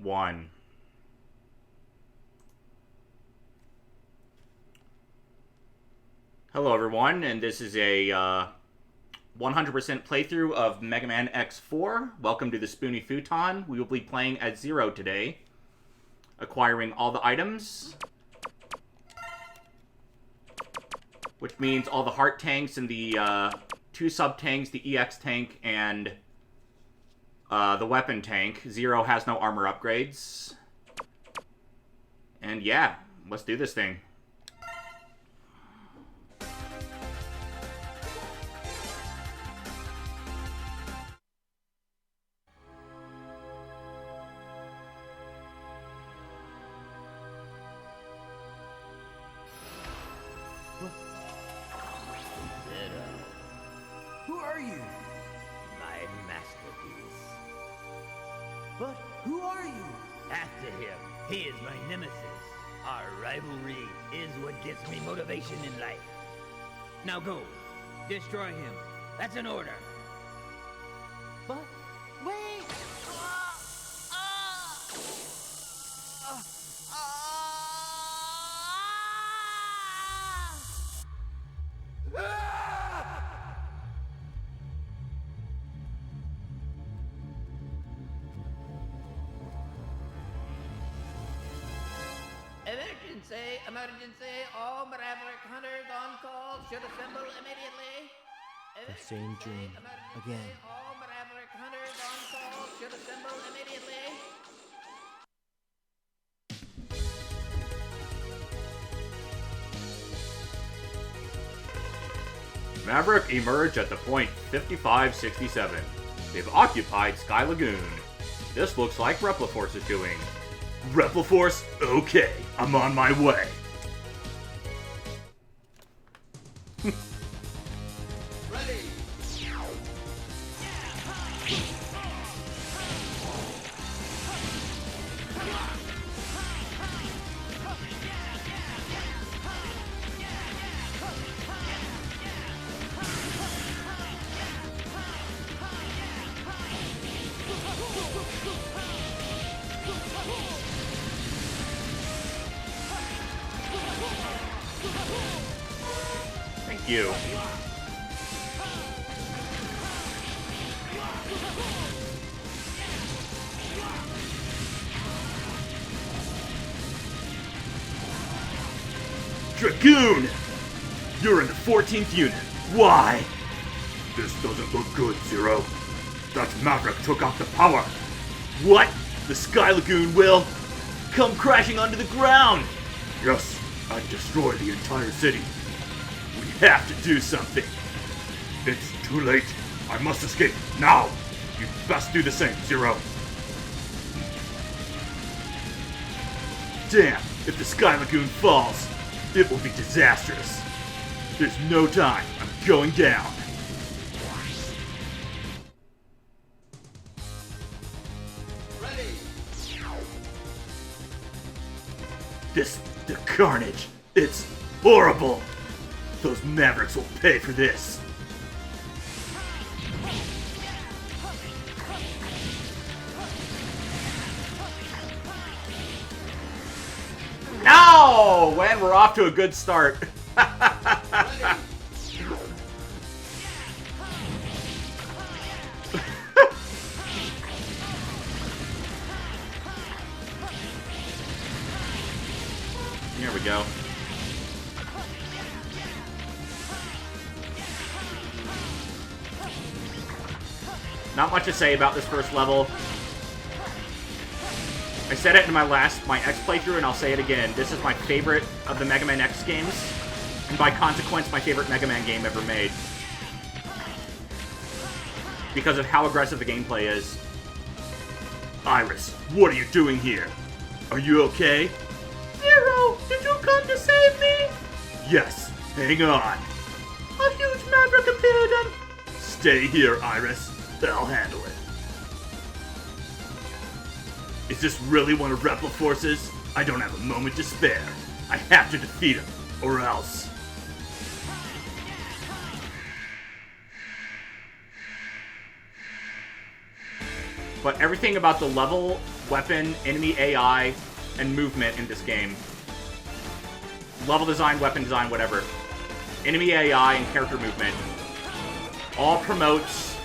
1. Hello everyone, and this is a 100% playthrough of Mega Man X4. Welcome to the Spoony Futon. We will be playing as Zero today, acquiring all the items, which means all the heart tanks and the 2 sub-tanks, the EX tank, and the weapon tank. Zero has no armor upgrades. And yeah, let's do this thing. Who are you? My masterpiece. But who are you? After him, he is my nemesis. Our rivalry is what gives me motivation in life. Now go. Destroy him. That's an order. But wait! Emergency, all Maverick hunters on call should assemble immediately. The same dream again. All Maverick hunters on call should assemble immediately. Maverick emerged at the point 5567. They've occupied Sky Lagoon. This looks like Repliforce is doing. Repliforce? Okay, I'm on my way. Ready. Thank you. Dragoon! You're in the 14th unit. Why? This doesn't look good, Zero. That's Maverick took out the power. What? The Sky Lagoon will come crashing onto the ground. Yes, I'd destroy the entire city. We have to do something. It's too late. I must escape now. You best do the same, Zero. Damn, if the Sky Lagoon falls, it will be disastrous. There's no time. I'm going down. Ready. The carnage. It's horrible. Those Mavericks will pay for this. No! And we're off to a good start. Here we go. Not much to say about this first level. I said it in my X playthrough, and I'll say it again. This is my favorite of the Mega Man X games, and by consequence, my favorite Mega Man game ever made. Because of how aggressive the gameplay is. Iris, what are you doing here? Are you okay? Zero, did you come to save me? Yes, hang on. A huge Maverick appeared and... Stay here, Iris. I'll handle it. Is this really one of Repliforce's? I don't have a moment to spare. I have to defeat him, or else. But everything about the level weapon, enemy AI, and movement in this game. Level design, weapon design, whatever. Enemy AI and character movement. All promotes,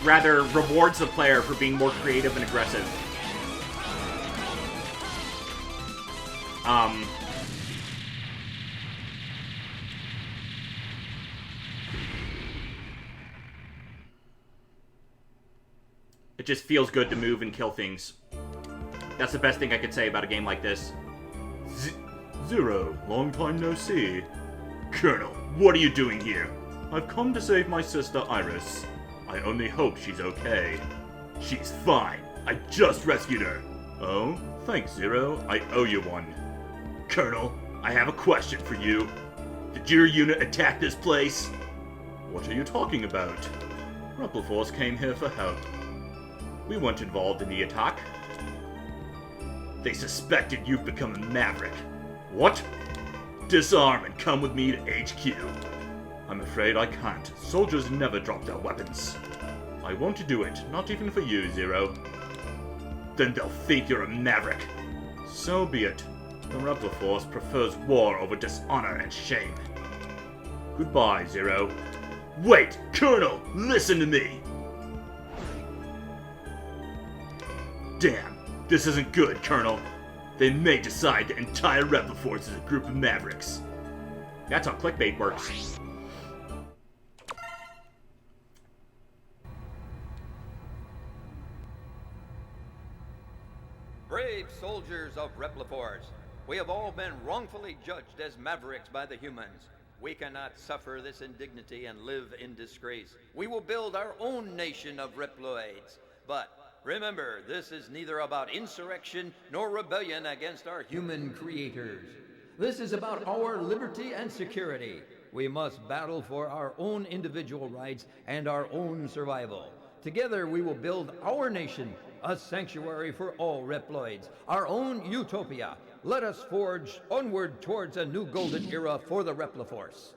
rather rewards the player for being more creative and aggressive. It just feels good to move and kill things. That's the best thing I could say about a game like this. Zero, long time no see. Colonel, what are you doing here? I've come to save my sister Iris. I only hope she's okay. She's fine. I just rescued her. Oh, thanks, Zero. I owe you one. Colonel, I have a question for you. Did your unit attack this place? What are you talking about? Rebel Force came here for help. We weren't involved in the attack. They suspected you've become a maverick. What? Disarm and come with me to HQ. I'm afraid I can't. Soldiers never drop their weapons. I won't do it, not even for you, Zero. Then they'll think you're a maverick. So be it. The Rebel Force prefers war over dishonor and shame. Goodbye, Zero. Wait, Colonel, listen to me! Damn, this isn't good, Colonel. They may decide the entire Rebel Force is a group of mavericks. That's how clickbait works. Brave soldiers of Rebel Force, we have all been wrongfully judged as mavericks by the humans. We cannot suffer this indignity and live in disgrace. We will build our own nation of Reploids. But remember, this is neither about insurrection nor rebellion against our human creators. This is about our liberty and security. We must battle for our own individual rights and our own survival. Together we will build our nation, a sanctuary for all Reploids, our own utopia. Let us forge onward towards a new golden era for the Rebel Force.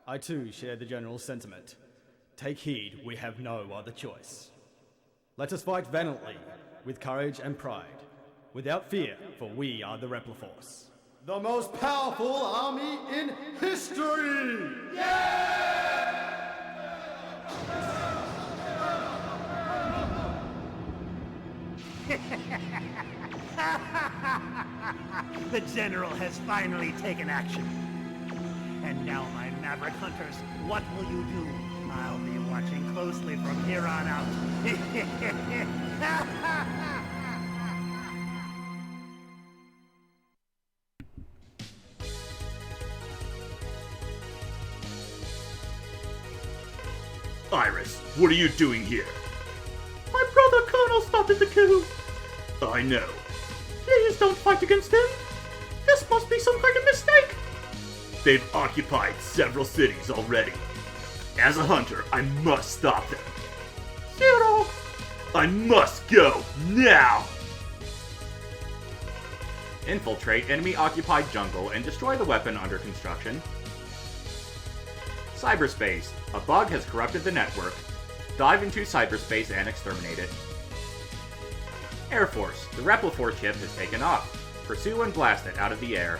I too share the general sentiment. Take heed, we have no other choice. Let us fight valiantly, with courage and pride, without fear, for we are the Rebel Force. The most powerful army in history! The General has finally taken action. And now, my Maverick Hunters, what will you do? I'll be watching closely from here on out. Iris, what are you doing here? My brother Colonel started the coup. I know. Please don't fight against him. This must be some kind of mistake. They've occupied several cities already. As a hunter, I must stop them. Zero! I must go, now! Infiltrate enemy-occupied jungle and destroy the weapon under construction. Cyberspace. A bug has corrupted the network. Dive into cyberspace and exterminate it. Air Force. The Rebel Force ship has taken off. Pursue and blast it out of the air.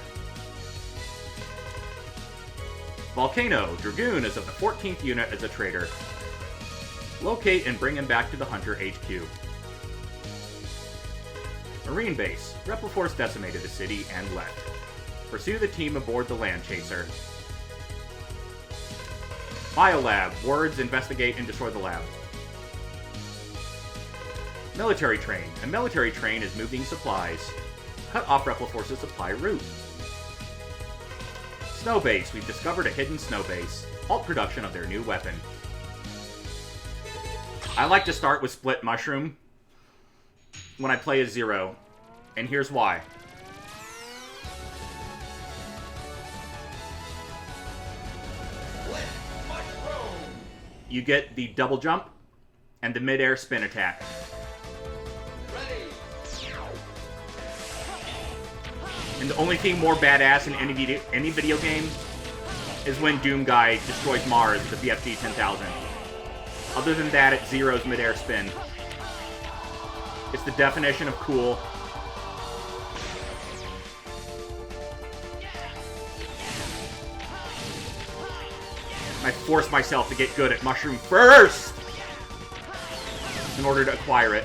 Volcano. Dragoon is of the 14th unit as a traitor. Locate and bring him back to the Hunter HQ. Marine Base. Rebel Force decimated the city and left. Pursue the team aboard the Land Chaser. Biolab. Words, investigate, and destroy the lab. Military train. A military train is moving supplies. Cut off Rebel Force's supply route. Snow Base. We've discovered a hidden snow base. Halt production of their new weapon. I like to start with Split Mushroom when I play as Zero, and here's why. You get the double jump and the mid-air spin attack. And the only thing more badass in any video game is when Doom Guy destroys Mars with the BFG 10,000. Other than that, it's Zero's midair spin. It's the definition of cool. I force myself to get good at Mushroom first in order to acquire it.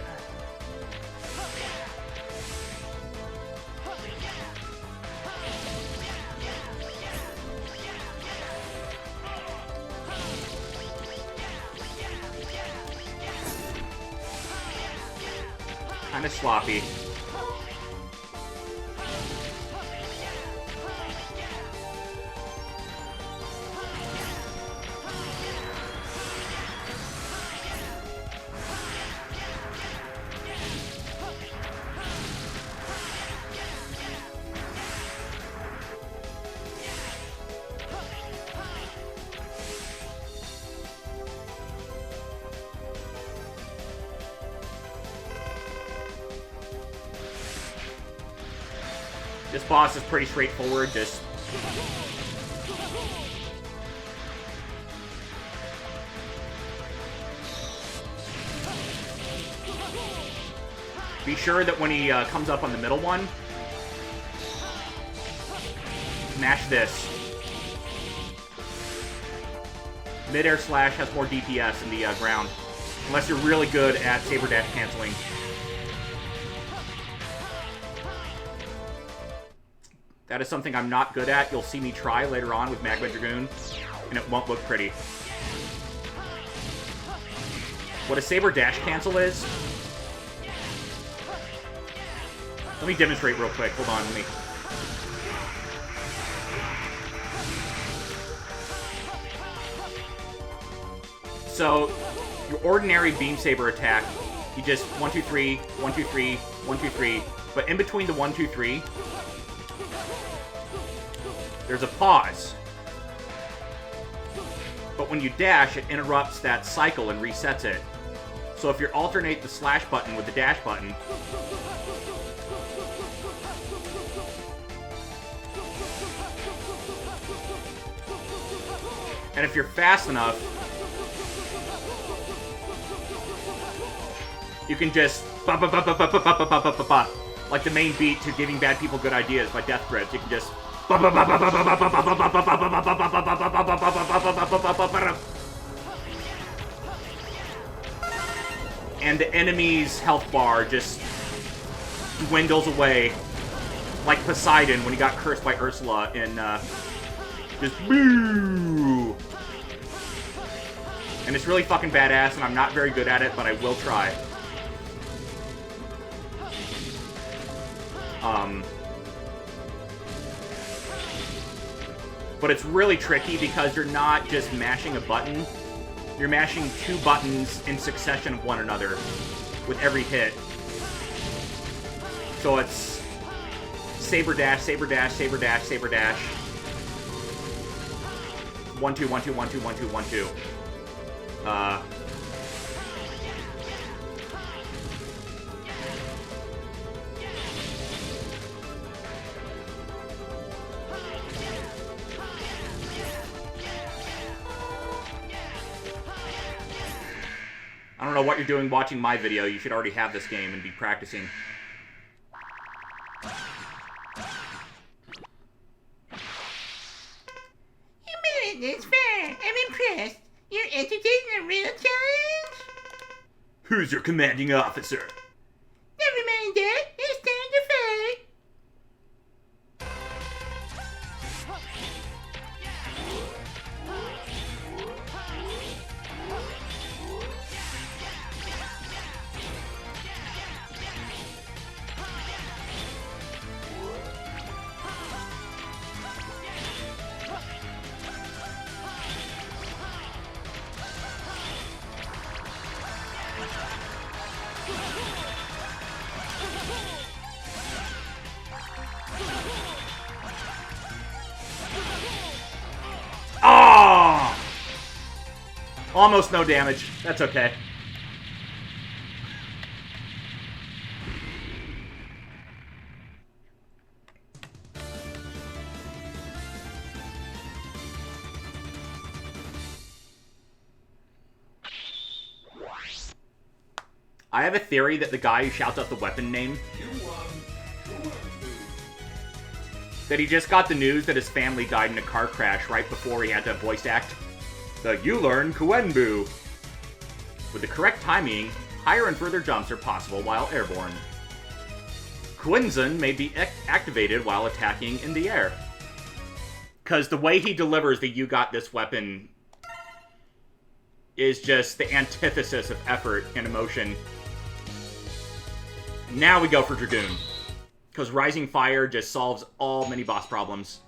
Kind of sloppy. This boss is pretty straightforward, just... Be sure that when he comes up on the middle one, mash this. Mid-air slash has more DPS in the ground, unless you're really good at saber dash canceling. That is something I'm not good at. You'll see me try later on with Magma Dragoon, and it won't look pretty. What a saber dash cancel is... Let me demonstrate real quick. Hold on, let me... So, your ordinary beam saber attack, you just 1, 2, 3, 1, 2, 3, 1, 2, 3, but in between the 1, 2, 3, there's a pause. But when you dash, it interrupts that cycle and resets it. So if you alternate the slash button with the dash button, and if you're fast enough, you can just like the main beat to Giving Bad People Good Ideas by Death Grips. You can just and the enemy's health bar just dwindles away like Poseidon when he got cursed by Ursula in just boo. And it's really fucking badass, and I'm not very good at it, but I will try. But it's really tricky because you're not just mashing a button. You're mashing 2 buttons in succession of one another with every hit. So it's saber dash, saber dash, saber dash, saber dash. 1, 2, 1, 2, 1, 2, 1, 2, 1, 2. I don't know what you're doing watching my video. You should already have this game and be practicing. You made it this far. I'm impressed. You're entertaining a real challenge? Who's your commanding officer? Never mind that. It's time to fight. Oh! Almost no damage. That's okay. I have a theory that the guy who shouts out the weapon name, that he just got the news that his family died in a car crash right before he had to voice act the You Learn Kuenbu. With the correct timing, higher and further jumps are possible while airborne. Kuenzan may be activated while attacking in the air. Because the way he delivers the You Got This weapon is just the antithesis of effort and emotion. Now we go for Dragoon. Because Rising Fire just solves all mini-boss problems.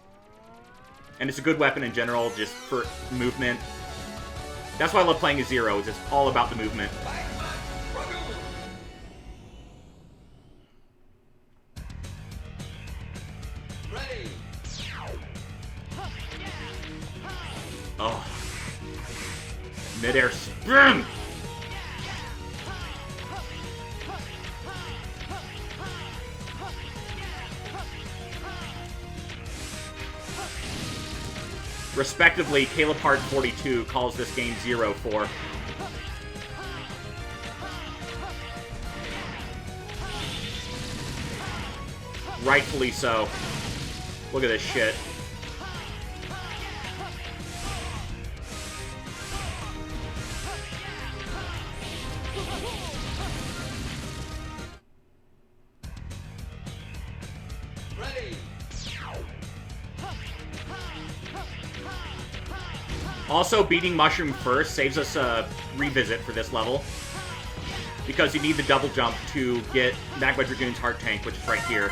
And it's a good weapon in general, just for movement. That's why I love playing as Zero, it's all about the movement. Oh. Mid-air spin! Respectively, Caleb Hart 42 calls this game 0-4. Rightfully so. Look at this shit. Also, beating Mushroom first saves us a revisit for this level. Because you need the double jump to get Magma Dragoon's Heart Tank, which is right here.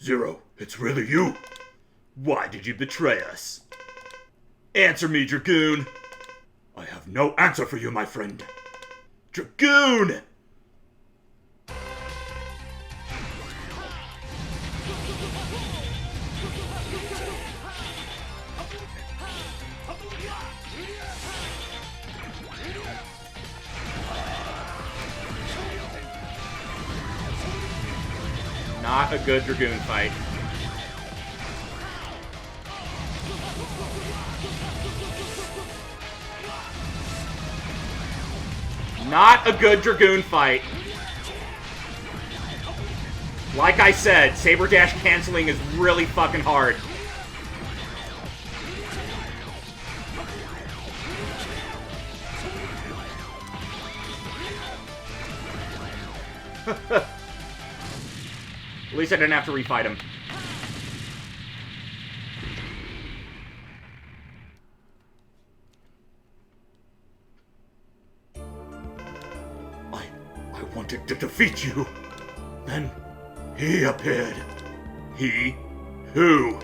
Zero, it's really you. Why did you betray us? Answer me, Dragoon. I have no answer for you, my friend. Dragoon! Not a good Dragoon fight. Not a good Dragoon fight. Like I said, Saber Dash canceling is really fucking hard. At least I didn't have to refight him. I wanted to defeat you. Then he appeared. He? Who?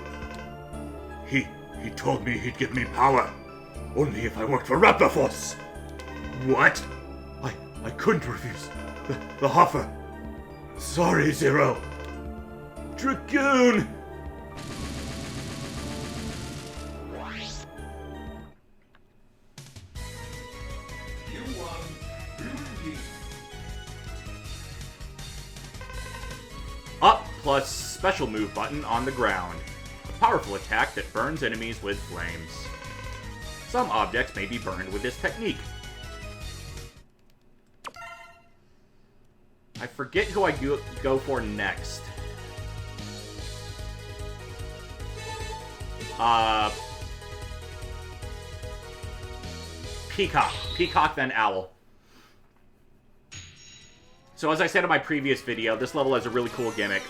He told me he'd give me power. Only if I worked for Repliforce. What? I couldn't refuse the offer. Sorry, Zero. Dragoon! Up plus special move button on the ground. A powerful attack that burns enemies with flames. Some objects may be burned with this technique. I forget who I go for next. Peacock. Peacock, then Owl. So as I said in my previous video, this level has a really cool gimmick.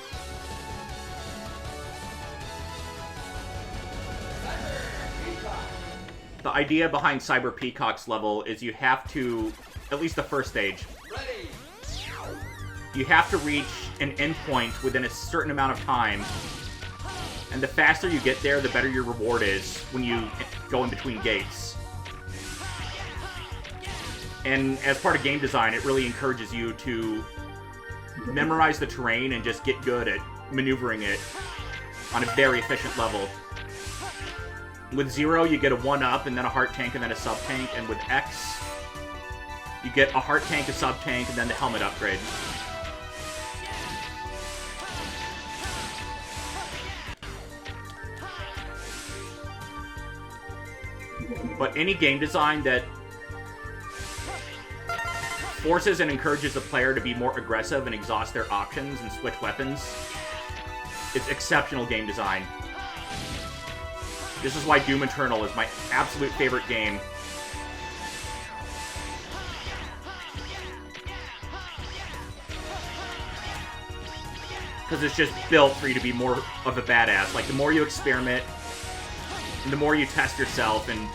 The idea behind Cyber Peacock's level is you have to, at least the first stage, you have to reach an endpoint within a certain amount of time. And the faster you get there, the better your reward is when you go in between gates. And as part of game design, it really encourages you to memorize the terrain and just get good at maneuvering it on a very efficient level. With Zero, you get a 1-up, and then a heart tank, and then a sub-tank, and with X, you get a heart tank, a sub-tank, and then the helmet upgrade. But any game design that forces and encourages the player to be more aggressive and exhaust their options and switch weapons, it's exceptional game design. This is why Doom Eternal is my absolute favorite game. Because it's just built for you to be more of a badass. Like, the more you experiment, and the more you test yourself, and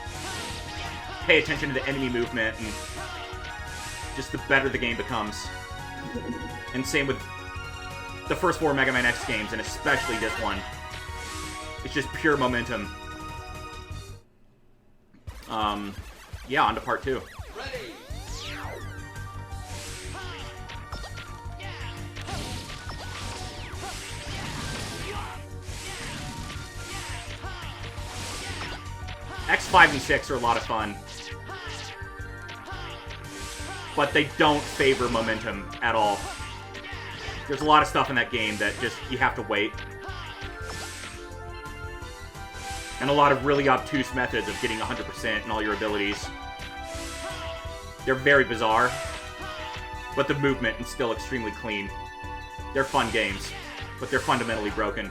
pay attention to the enemy movement, and just the better the game becomes. And same with the first 4 Mega Man X games, and especially this one. It's just pure momentum. Yeah, on to part 2. Ready. X5 and 6 are a lot of fun. But they don't favor momentum at all. There's a lot of stuff in that game that just, you have to wait. And a lot of really obtuse methods of getting 100% in all your abilities. They're very bizarre, but the movement is still extremely clean. They're fun games, but they're fundamentally broken.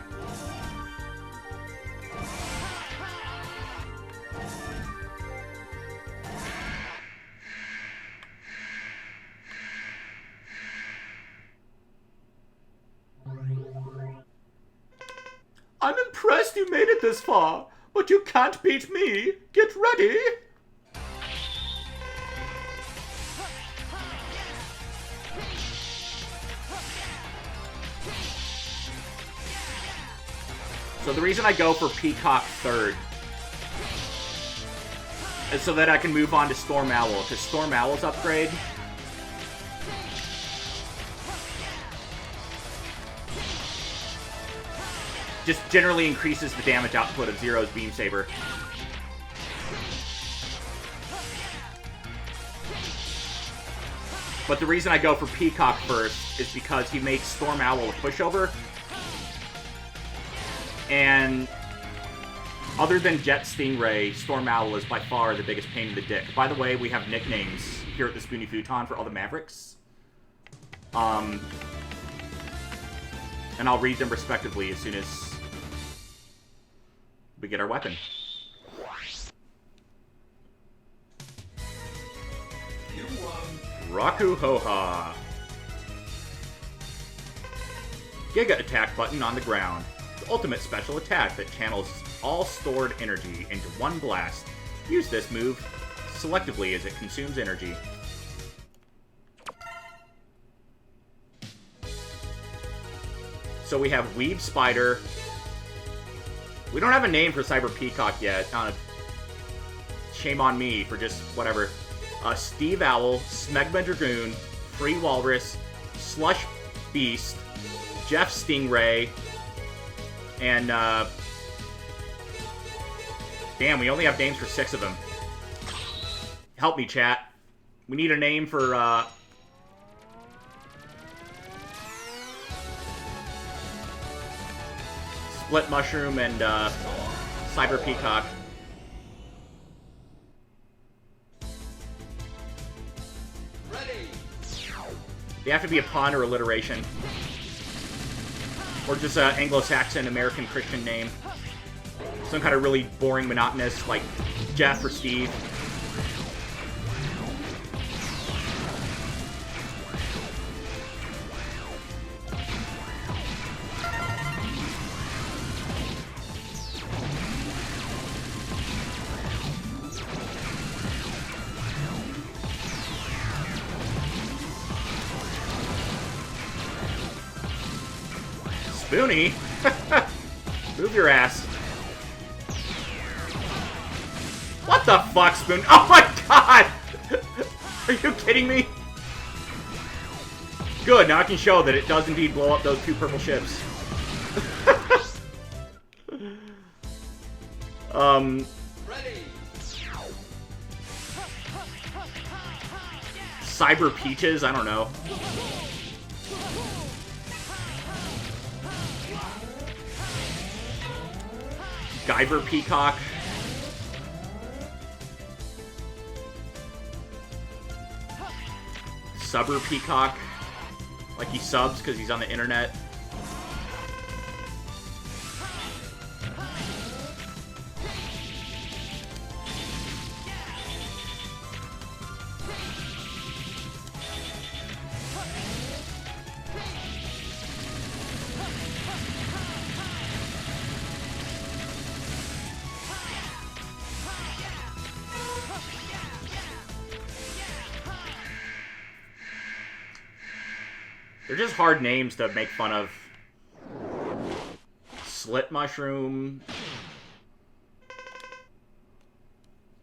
I'm impressed you made it this far, but you can't beat me. Get ready! So the reason I go for Peacock 3rd is so that I can move on to Storm Owl, because Storm Owl's upgrade just generally increases the damage output of Zero's Beam Saber. But the reason I go for Peacock first is because he makes Storm Owl a pushover. And other than Jet Stingray, Storm Owl is by far the biggest pain in the dick. By the way, we have nicknames here at the Spoony Futon for all the Mavericks. And I'll read them respectively as soon as we get our weapon. Raku Hoha. Giga attack button on the ground. The ultimate special attack that channels all stored energy into one blast. Use this move selectively as it consumes energy. So we have Weave Spider. We don't have a name for Cyber Peacock yet. Shame on me for just whatever. Steve Owl, Smegma Dragoon, Free Walrus, Slush Beast, Jeff Stingray, and damn, we only have names for 6 of them. Help me, chat. We need a name for Split Mushroom and Cyber Peacock. Ready. They have to be a pun or alliteration. Or just an Anglo-Saxon American Christian name. Some kind of really boring, monotonous, like Jeff or Steve. Spoony? Move your ass. What the fuck, Spoon? Oh my god! Are you kidding me? Good, now I can show that it does indeed blow up those 2 purple ships. Ready. Cyber Peaches? I don't know. Guyver Peacock. Subber Peacock. Like he subs because he's on the internet. They're just hard names to make fun of. Slit Mushroom.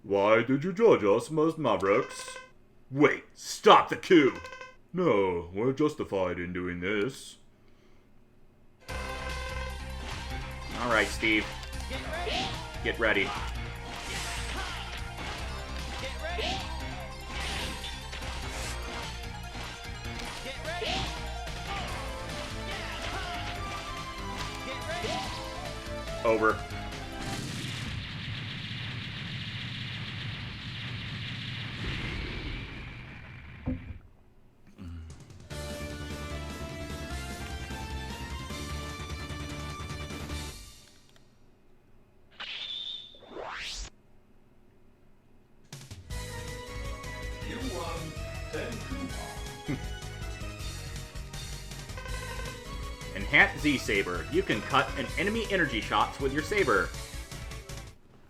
Why did you judge us, Ms. Mavericks? Wait, stop the coup! No, we're justified in doing this. Alright, Steve. Get ready. Over. Enhanced Z-Saber. You can cut an enemy energy shots with your saber.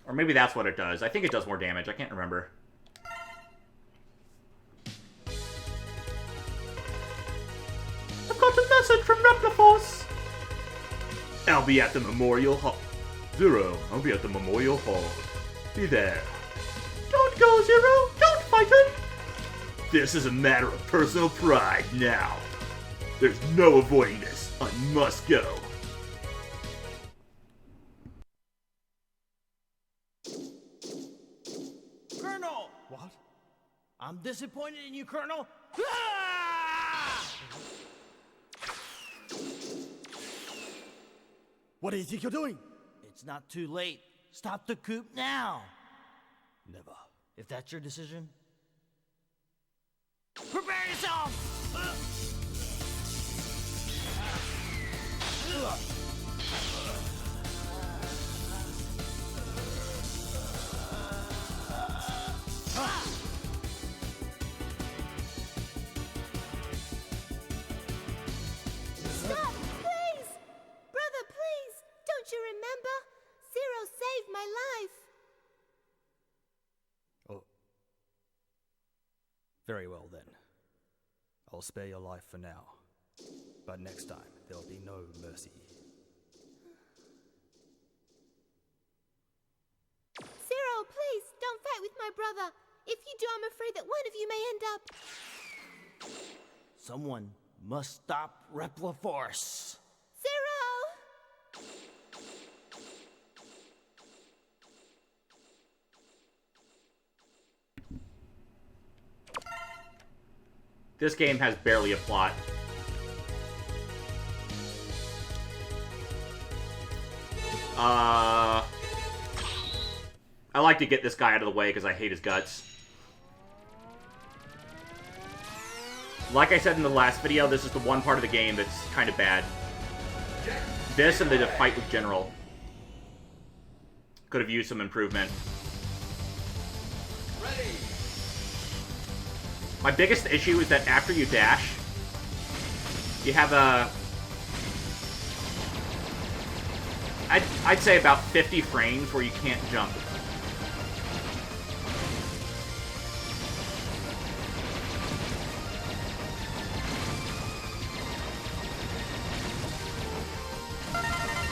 Or maybe that's what it does. I think it does more damage. I can't remember. I've got a message from Repliforce. I'll be at the Memorial Hall. Zero, I'll be at the Memorial Hall. Be there. Don't go, Zero! Don't fight him! This is a matter of personal pride now. There's no avoiding this. I must go. Colonel! What? I'm disappointed in you, Colonel. Ah! What do you think you're doing? It's not too late. Stop the coup now. Never. If that's your decision, prepare yourself! Stop, please! Brother, please! Don't you remember? Zero saved my life. Oh. Very well, then. I'll spare your life for now. But next time, there'll be no mercy. Zero, please, don't fight with my brother. If you do, I'm afraid that one of you may end up... Someone must stop Repliforce. Zero! This game has barely a plot. I like to get this guy out of the way because I hate his guts. Like I said in the last video, this is the one part of the game that's kind of bad. This and the fight with General could have used some improvement. Ready. My biggest issue is that after you dash, you have a... I'd say about 50 frames where you can't jump.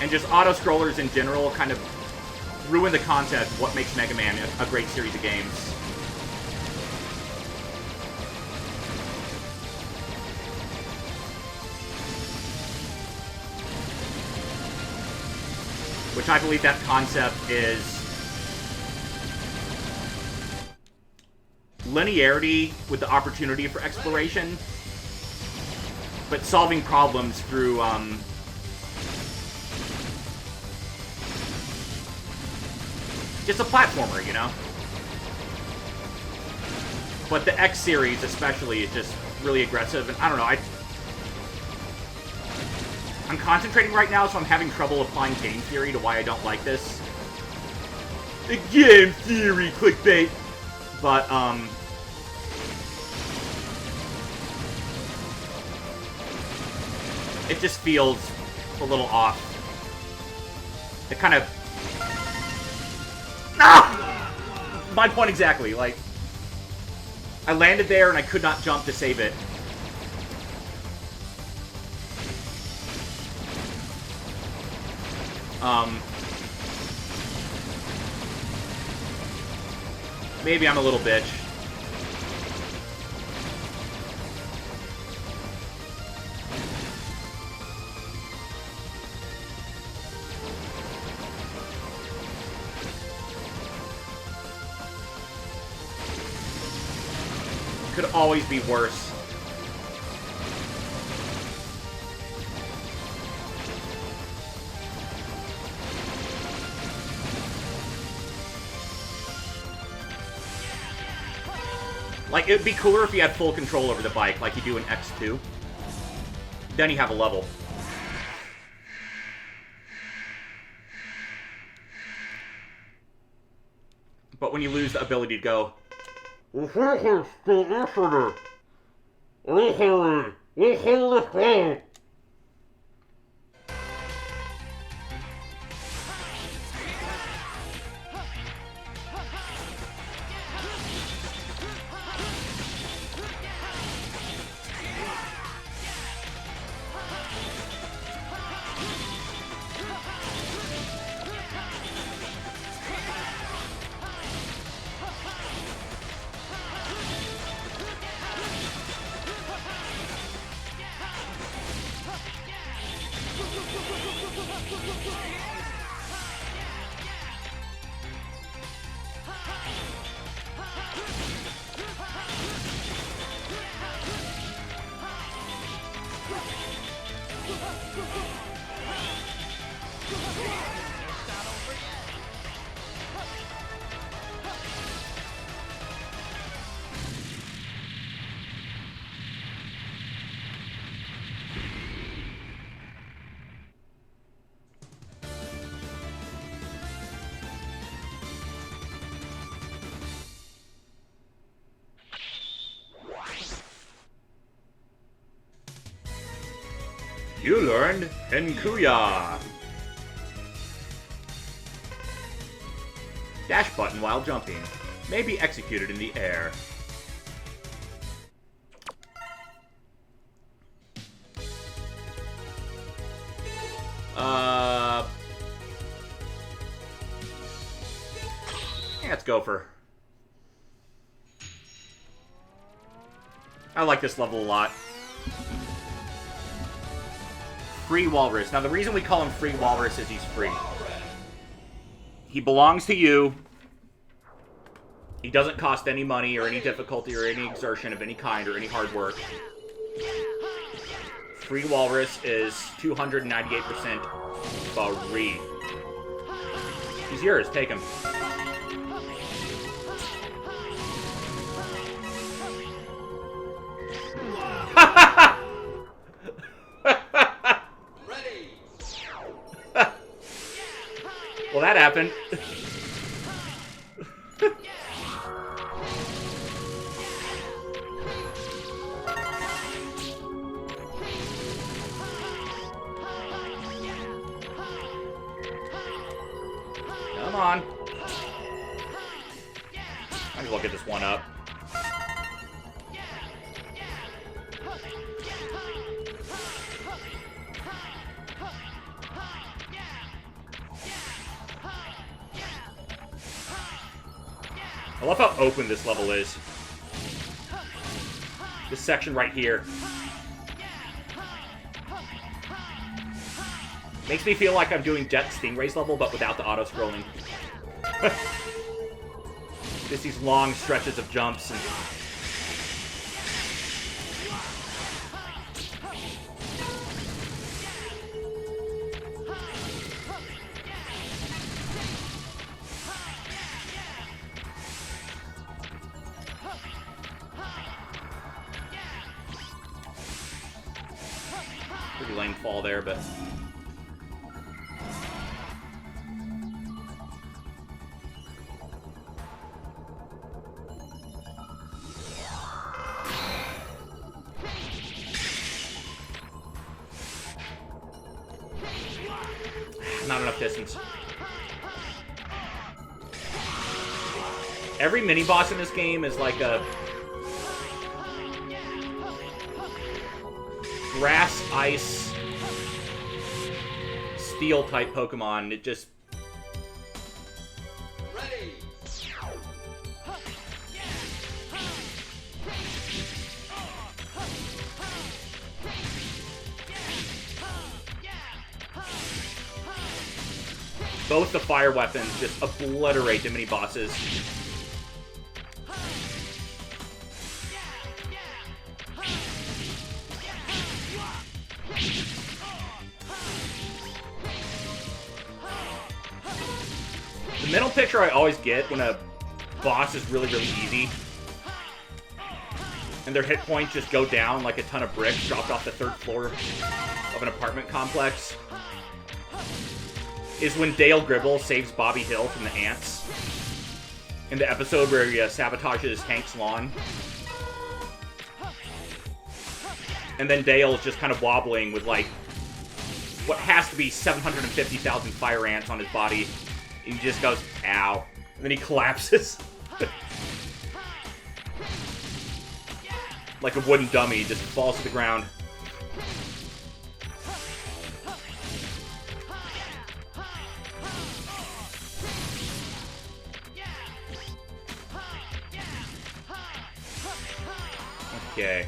And just auto-scrollers in general kind of ruin the concept of what makes Mega Man a great series of games. which I believe that concept is linearity with the opportunity for exploration, but solving problems through, just a platformer, you know? But the X series, especially, is just really aggressive, and I don't know, I'm concentrating right now, so I'm having trouble applying game theory to why I don't like this. The game theory, clickbait! But, it just feels a little off. It kind of... Ah! My point exactly, like... I landed there and I could not jump to save it. Maybe I'm a little bitch. Could always be worse. Like, it'd be cooler if you had full control over the bike, like you do in X2. Then you have a level. But when you lose the ability to go... You learned Henkuya. Dash button while jumping. May be executed in the air. Yeah, let's go for... I like this level a lot. Free Walrus. Now, the reason we call him Free Walrus is he's free. He belongs to you. He doesn't cost any money or any difficulty or any exertion of any kind or any hard work. Free Walrus is 298% free. He's yours. Take him. Well, that happened. Come on. Might as well get this one up. I love how open this level is. This section right here. Makes me feel like I'm doing Jet Stingray's level, but without the auto-scrolling. Just these long stretches of jumps and... Pretty lame fall there, but... Not enough distance. Every mini-boss in this game is like a... grass, ice, steel-type Pokemon. It just... Ready. Both the fire weapons just obliterate the mini-bosses. The mental picture I always get when a boss is really, really easy, and their hit points just go down like a ton of bricks dropped off the 3rd floor of an apartment complex, is when Dale Gribble saves Bobby Hill from the ants in the episode where he sabotages Hank's lawn. And then Dale's just kind of wobbling with, like, what has to be 750,000 fire ants on his body. He just goes, ow. And then he collapses. Like a wooden dummy, just falls to the ground. Okay.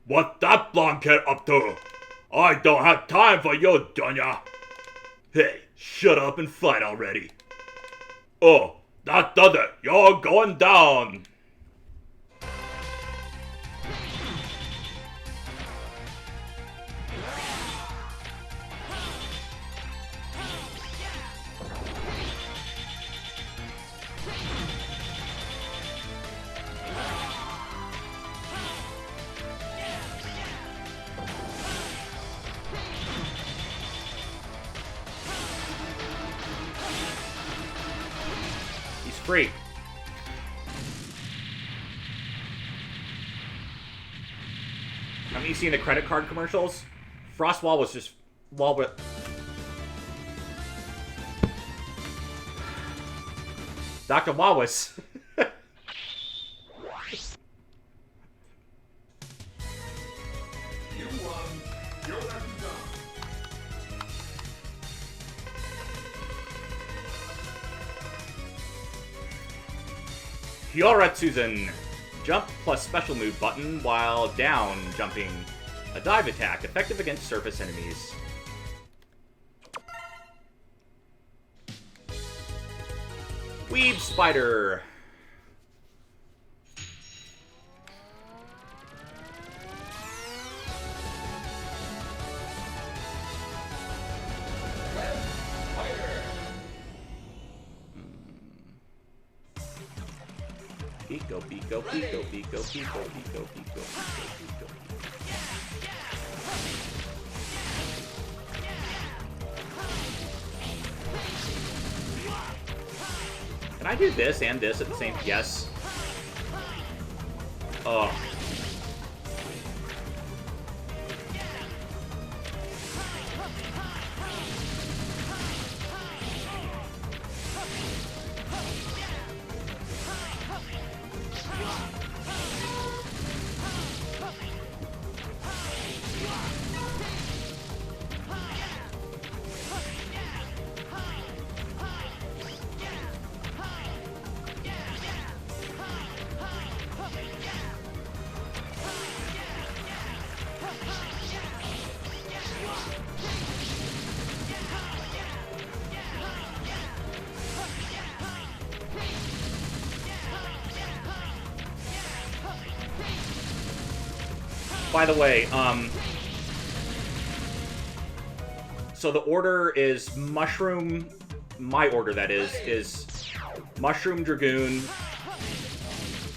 What that blonkhead up to? I don't have time for you, Dunya. Hey, shut up and fight already. Oh, that does it. You're going down. Free. Haven't you seen the credit card commercials? Frostwall was just with Dr. Wawas. Hyoratsuzen. Jump plus special move button while down jumping. A dive attack, effective against surface enemies. Weeb Spider. Pico, pico, pico, pico, pico, pico, pico, pico. Can I do this and this at the same? Yes. Oh. By the way, so the order is Mushroom... My order, that is Mushroom, Dragoon,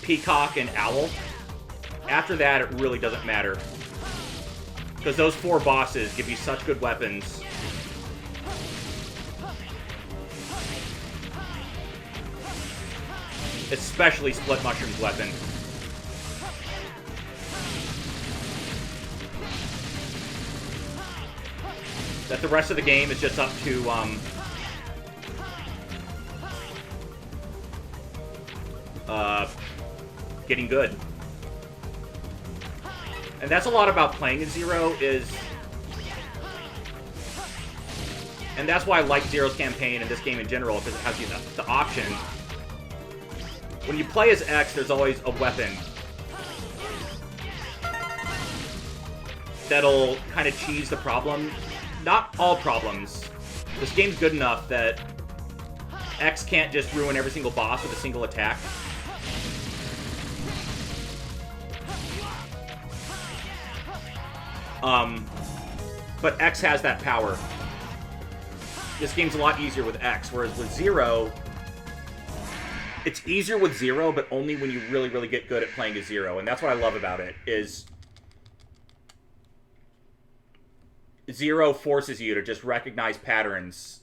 Peacock, and Owl. After that, it really doesn't matter. Because those 4 bosses give you such good weapons. Especially Split Mushroom's weapon. That the rest of the game is just up to, getting good. And that's a lot about playing as Zero, and that's why I like Zero's campaign and this game in general, because it has the option. When you play as X, there's always a weapon that'll kind of cheese the problem. Not all problems. This game's good enough that X can't just ruin every single boss with a single attack. But X has that power. This game's a lot easier with X, whereas with Zero, it's easier with Zero, but only when you really, really get good at playing as Zero. And that's what I love about it, is Zero forces you to just recognize patterns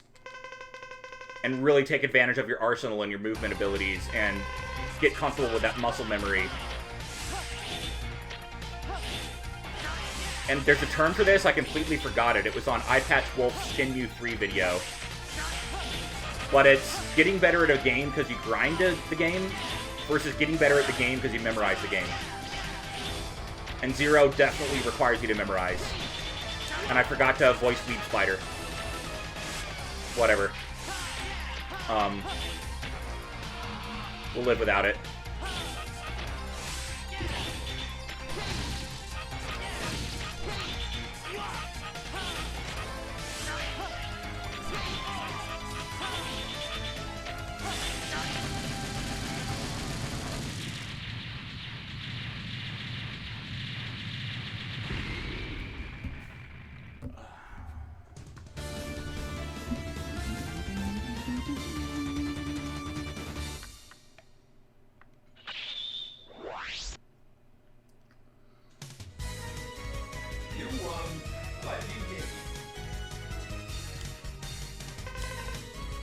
and really take advantage of your arsenal and your movement abilities and get comfortable with that muscle memory. And there's a term for this, I completely forgot it. It was on iPatch Wolf's Shenmue 3 video. But it's getting better at a game because you grind the game versus getting better at the game because you memorize the game. And Zero definitely requires you to memorize. And I forgot to voice Weed Spider. Whatever. We'll live without it.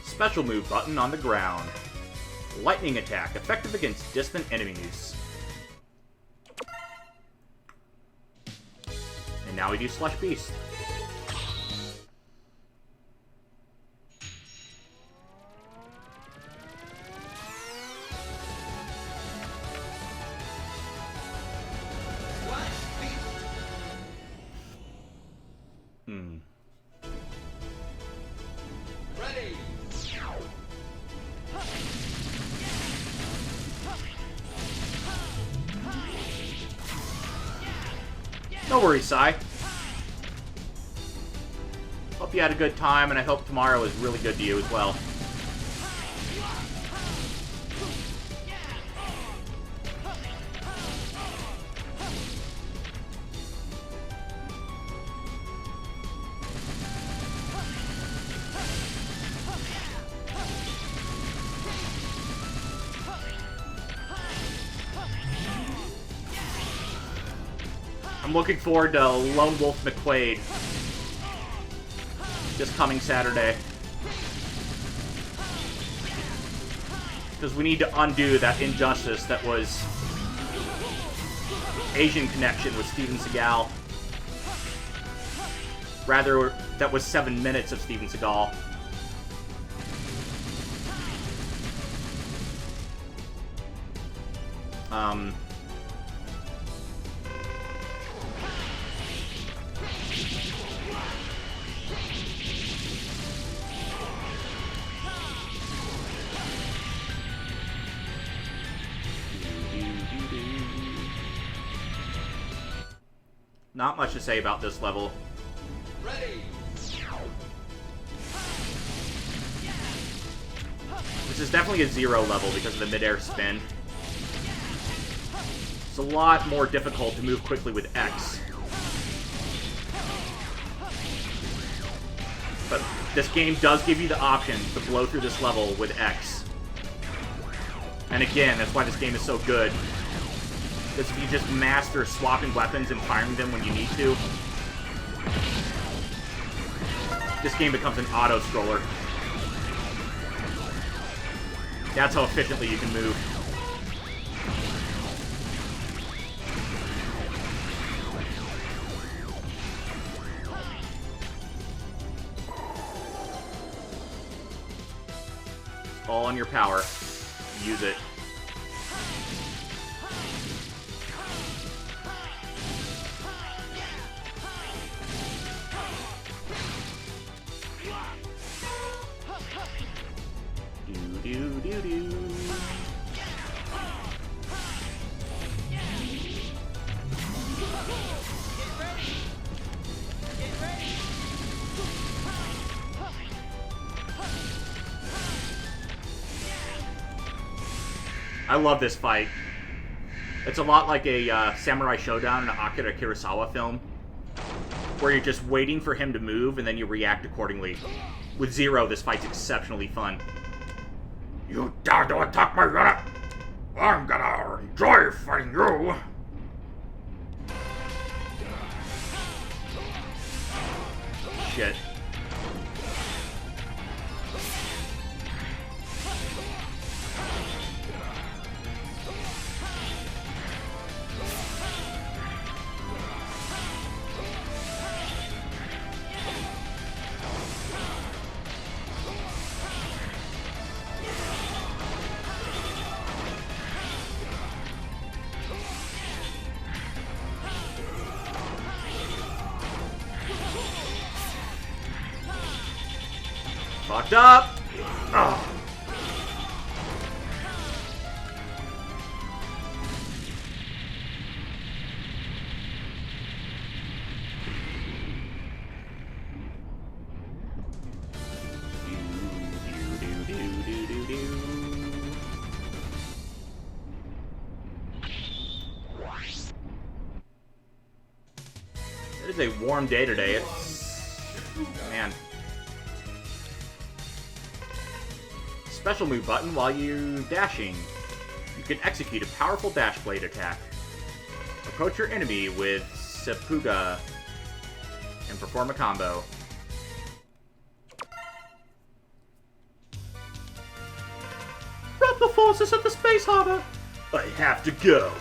Special move button on the ground. Lightning attack, effective against distant enemies. And now we do Slush Beast. No worries, Sai. Hope you had a good time, and I hope tomorrow is really good to you as well. I'm looking forward to Lone Wolf McQuaid this coming Saturday. Because we need to undo that injustice that was Asian Connection with Steven Seagal. Rather, that was 7 minutes of Steven Seagal. Not much to say about this level. Ready. This is definitely a Zero level because of the mid-air spin. It's a lot more difficult to move quickly with X. But this game does give you the option to blow through this level with X. And again, that's why this game is so good. Because if you just master swapping weapons and firing them when you need to, this game becomes an auto-scroller. That's how efficiently you can move. All on your power. Use it. Do-do-do-do. I love this fight. It's a lot like a Samurai Showdown in an Akira Kurosawa film, where you're just waiting for him to move and then you react accordingly. With Zero, this fight's exceptionally fun. You dare to attack my unit? I'm gonna enjoy fighting you. Shit. Fucked up! Ugh. It is a warm day today. It's... man. Special move button while you're dashing. You can execute a powerful dash blade attack. Approach your enemy with Seppuga and perform a combo. Grab the forces at the space harbor. I have to go.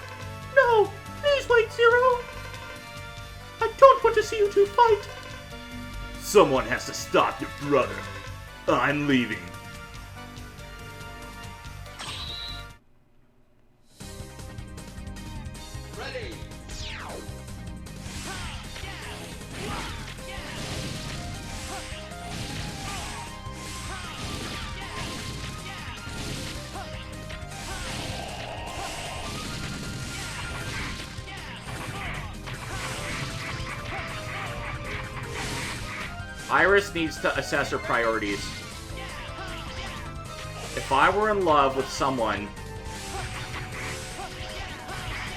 No, please wait, Zero. I don't want to see you two fight. Someone has to stop your brother. I'm leaving. Iris needs to assess her priorities. If I were in love with someone,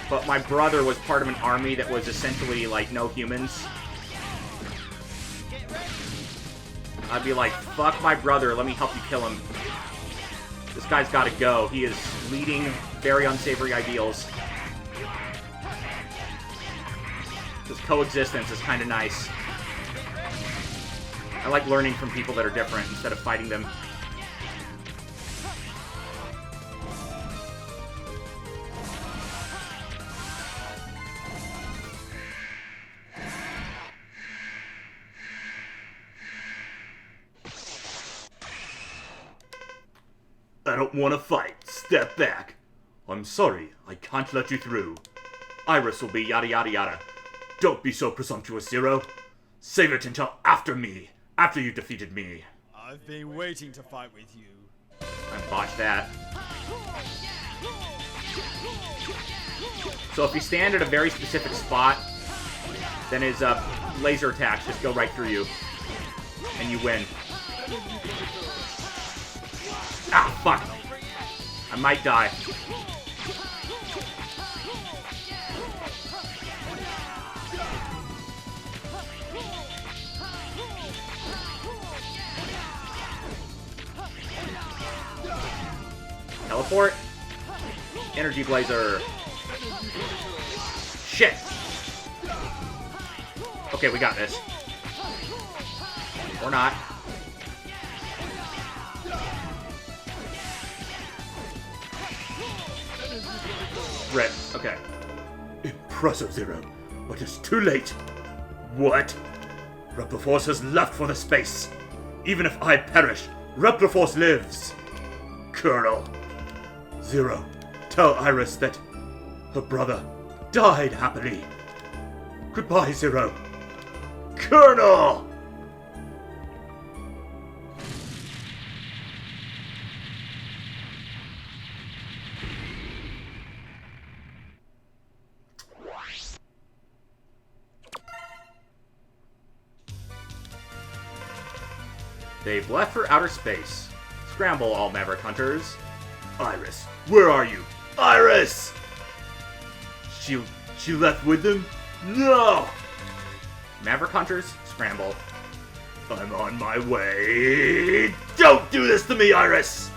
but my brother was part of an army that was essentially, like, no humans, I'd be like, fuck my brother, let me help you kill him. This guy's gotta go. He is leading very unsavory ideals. This coexistence is kinda nice. I like learning from people that are different instead of fighting them. I don't want to fight. Step back. I'm sorry, I can't let you through. Iris will be yada yada yada. Don't be so presumptuous, Zero. Save it until after me. After you defeated me. I've been waiting to fight with you. I botched that. So if you stand at a very specific spot, then his laser attacks just go right through you. And you win. Ah, fuck. I might die. Teleport. Energy Blazer. Shit. Okay, we got this. Or not. Rip. Okay. Impressive, Zero. But it's too late. What? Repliforce has left for the space. Even if I perish, Repliforce lives. Colonel. Zero, tell Iris that her brother died happily. Goodbye, Zero. Colonel! They've left for outer space. Scramble, all Maverick Hunters. Iris, where are you? Iris! She left with them? No! Maverick Hunters, scramble. I'm on my way. Don't do this to me, Iris!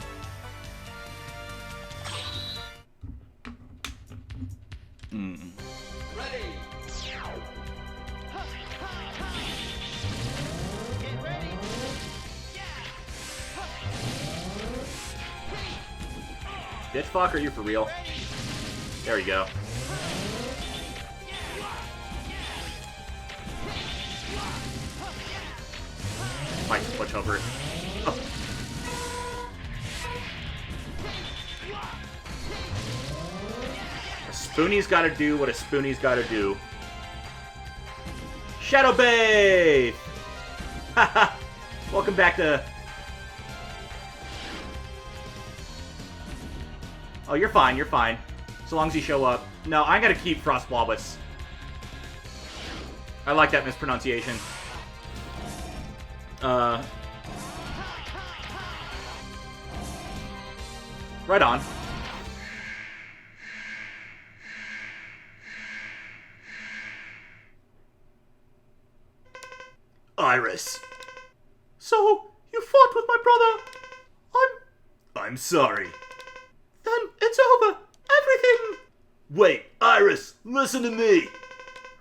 Bitch fuck, are you for real? There you go. Might switch over it. Oh. A Spoonie's gotta do what a Spoonie's gotta do. Shadow Bathe! Haha! Welcome back to... Oh, you're fine, you're fine. So long as you show up. No, I gotta keep Frostwobus. I like that mispronunciation. Right on. Iris. So, you fought with my brother. I'm sorry. Then it's over. Everything. Wait, Iris, listen to me.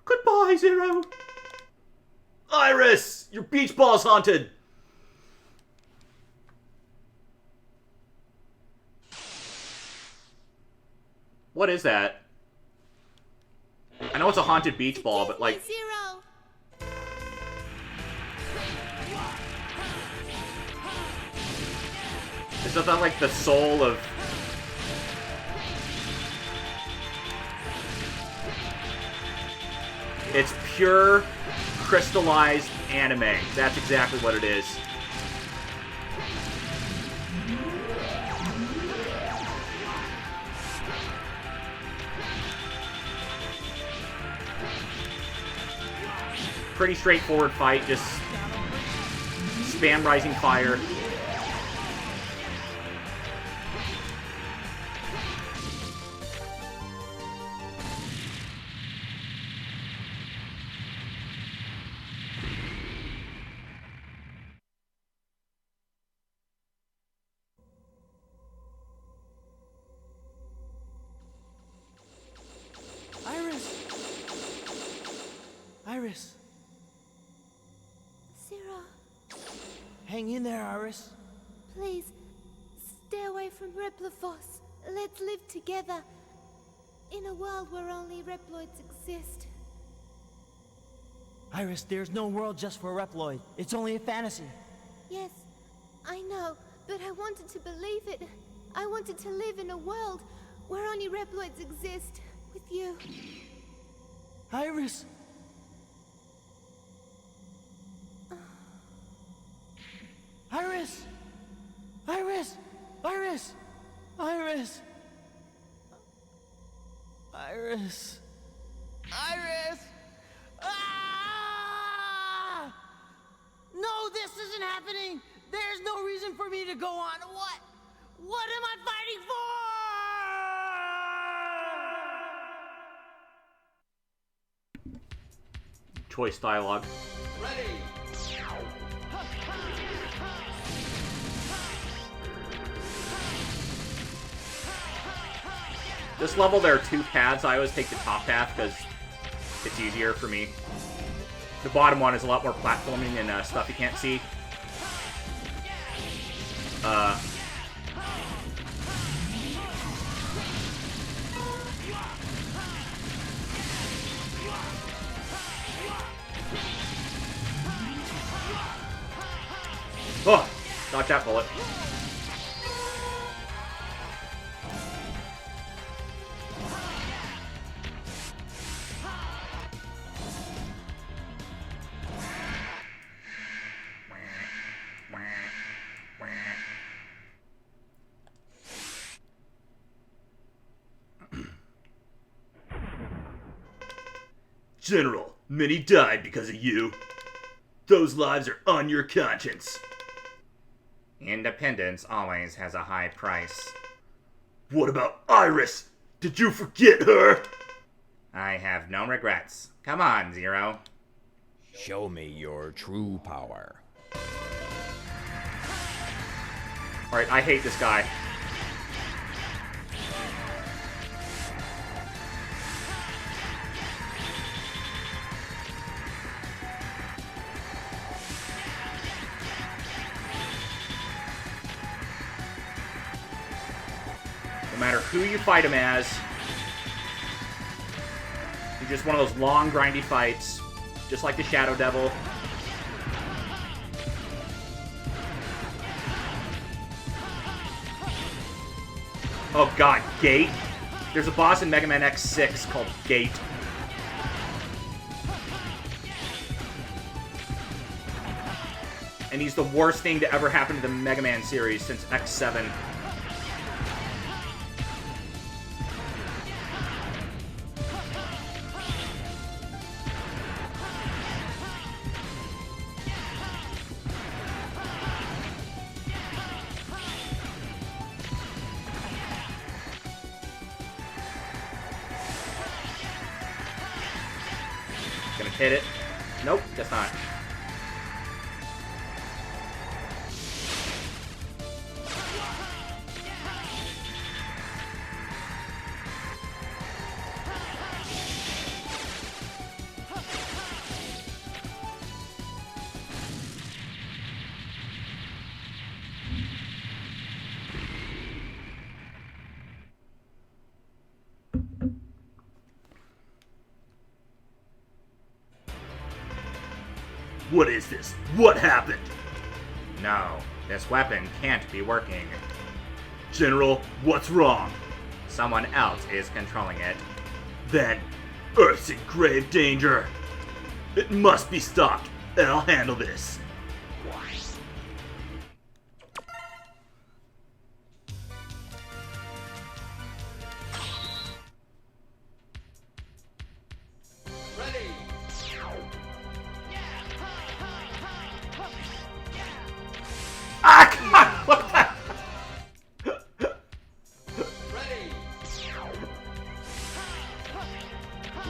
Goodbye, Zero. Iris, your beach ball's haunted. What is that? I know it's a haunted beach ball, but like... Zero. Is that like the soul of... It's pure, crystallized anime. That's exactly what it is. Pretty straightforward fight, just spam Rising Fire. Iris! Zero, Hang in there, Iris. please, stay away from Repliforce. Let's live together. In a world where only Reploids exist. Iris, there's no world just for Reploid. It's only a fantasy. Yes, I know, but I wanted to believe it. I wanted to live in a world where only Reploids exist. With you. Iris! Iris! Iris! Iris! Iris! Iris! Iris! Ah! No, this isn't happening! There's no reason for me to go on. What? What am I fighting for? Choice dialogue. Ready! This level, there are two paths. I always take the top path because it's easier for me. The bottom one is a lot more platforming and stuff you can't see. Oh, dodge that bullet. General, many died because of you. Those lives are on your conscience. Independence always has a high price. What about Iris? Did you forget her? I have no regrets. Come on, Zero. Show me your true power. Alright, I hate this guy. No matter who you fight him as, he's just one of those long, grindy fights, just like the Shadow Devil. Oh god, Gate? There's a boss in Mega Man X6 called Gate. And he's the worst thing to ever happen to the Mega Man series since X7. Gonna hit it. Nope, guess not. What is this? What happened? No, this weapon can't be working. General, what's wrong? Someone else is controlling it. Then, Earth's in grave danger. It must be stopped, and I'll handle this. Ah, God, what the?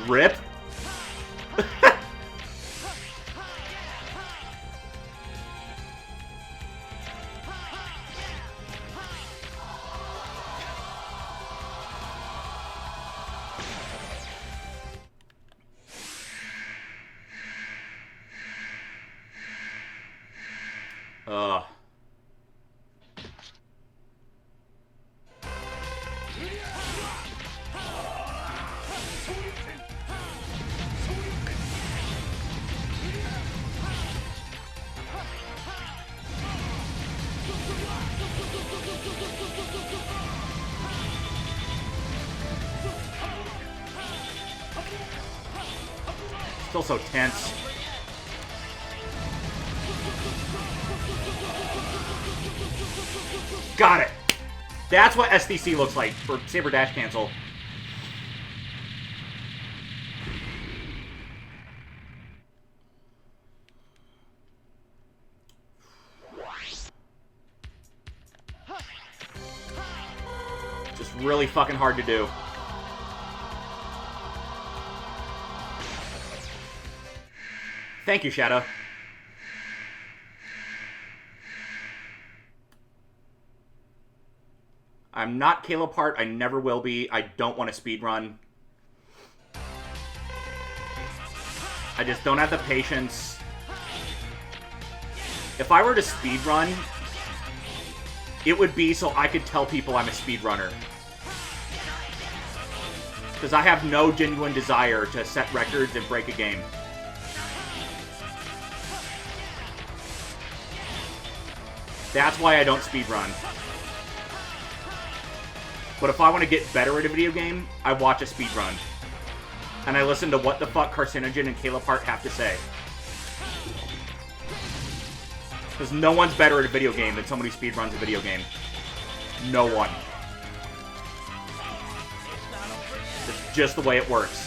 Rip? Ugh. Still so tense. Got it. That's what SDC looks like for Saber Dash Cancel. Just really fucking hard to do. Thank you, Shadow. I'm not Caleb Hart. I never will be. I don't want to speedrun. I just don't have the patience. If I were to speedrun, it would be so I could tell people I'm a speedrunner. Because I have no genuine desire to set records and break a game. That's why I don't speedrun. But if I want to get better at a video game, I watch a speedrun. And I listen to what the fuck Carcinogen and Caleb Hart have to say. Because no one's better at a video game than somebody speedruns a video game. No one. It's just the way it works.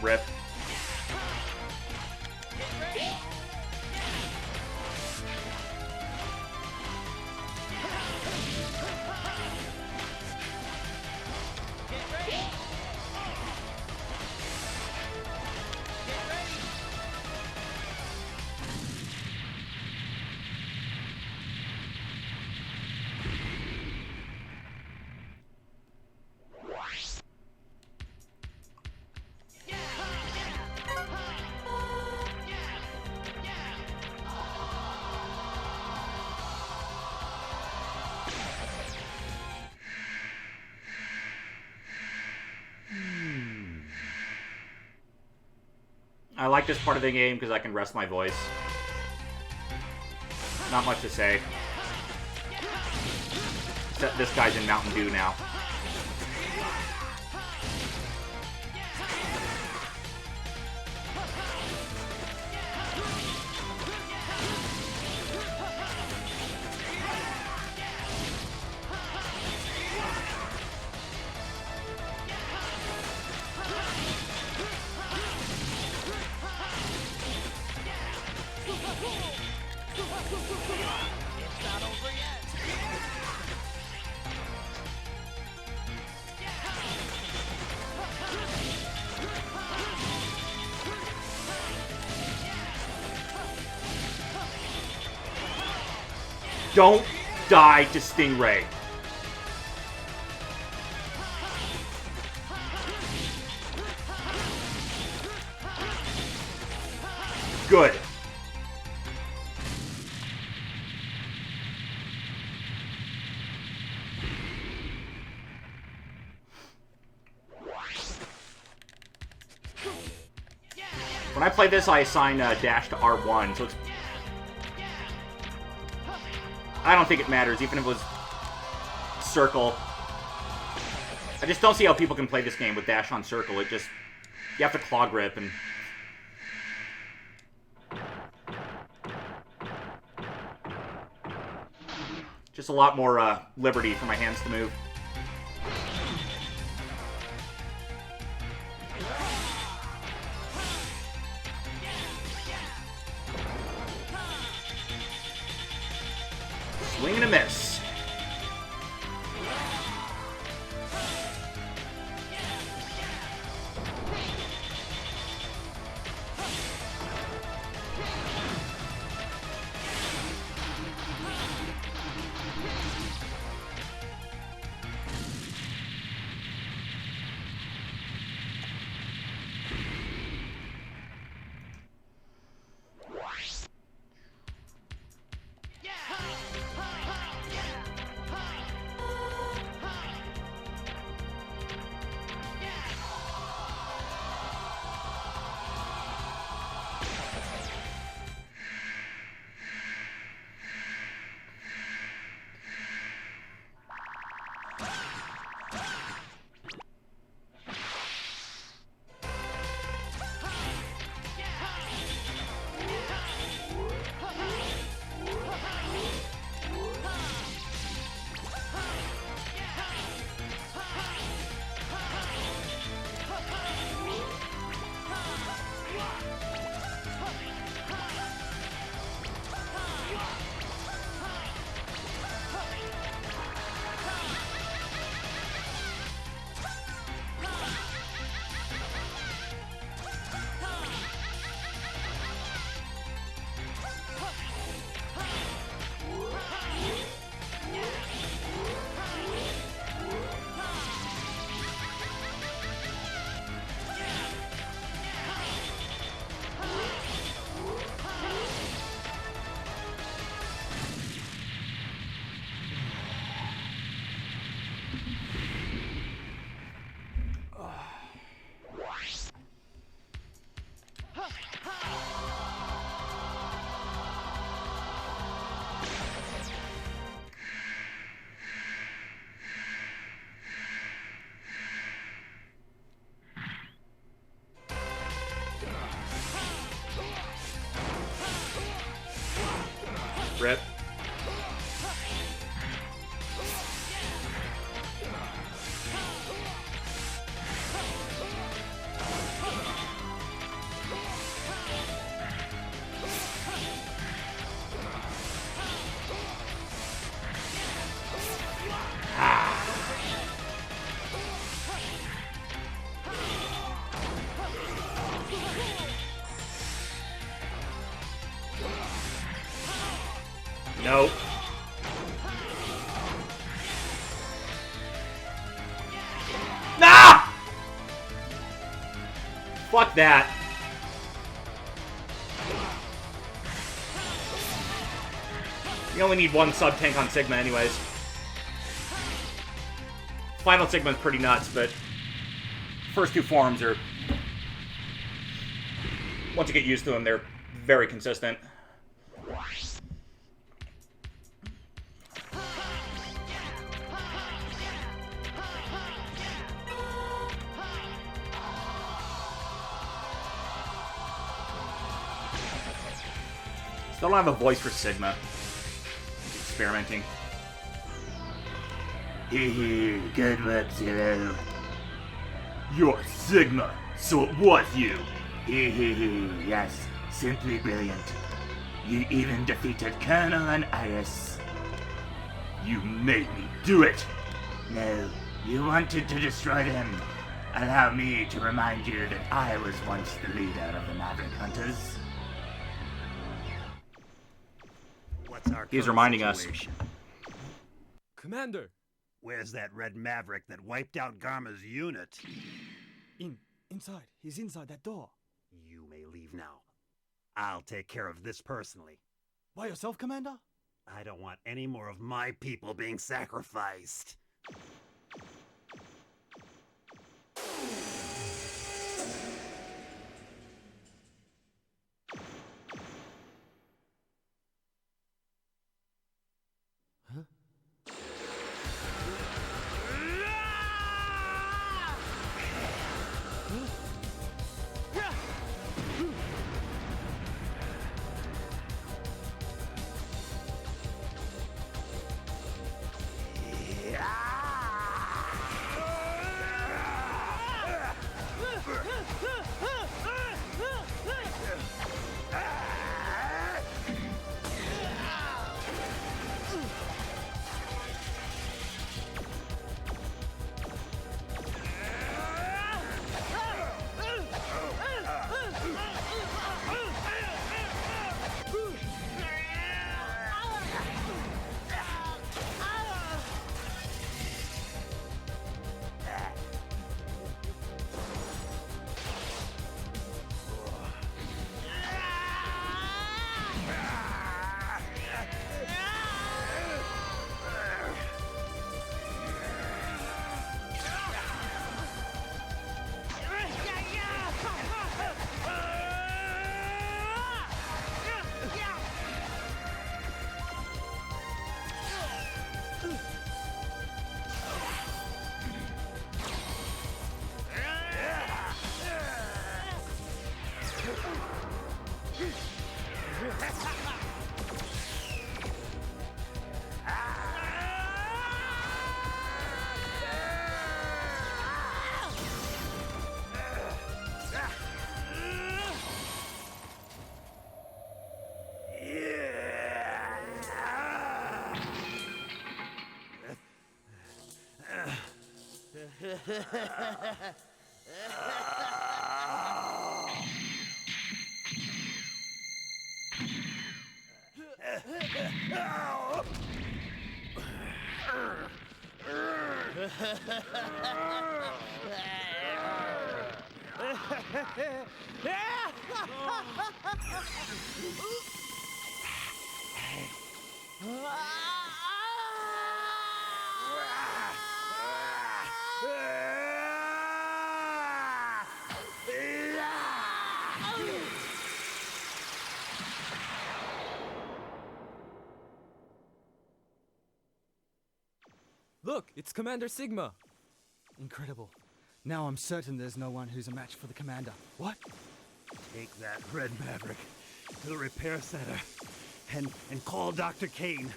Rip. I like this part of the game because I can rest my voice. Not much to say. Except this guy's in Mountain Dew now. Don't die to Stingray. Good. When I play this, I assign dash to R1, so it's... I don't think it matters, even if it was circle. I just don't see how people can play this game with dash on circle. It just... You have to claw grip, and... Just a lot more liberty for my hands to move. Swing and a miss. Rip. Nope. Nah! Fuck that. You only need one sub-tank on Sigma anyways. Final Sigma's pretty nuts, but first two forms are... Once you get used to them, they're very consistent. Still don't have a voice for Sigma. Experimenting. Good work, Zero. You're Sigma, so it was you. Yes, simply brilliant. You even defeated Colonel and Iris. You made me do it. No, you wanted to destroy them. Allow me to remind you that I was once the leader of the Maverick Hunters. He's reminding us. Commander! Where's that red Maverick that wiped out Garma's unit? Inside. He's inside that door. You may leave now. I'll take care of this personally. By yourself, Commander? I don't want any more of my people being sacrificed. Look, it's Commander Sigma. Incredible. Now I'm certain there's no one who's a match for the commander. What? Take that Red Maverick to the repair center and call Dr. Kane.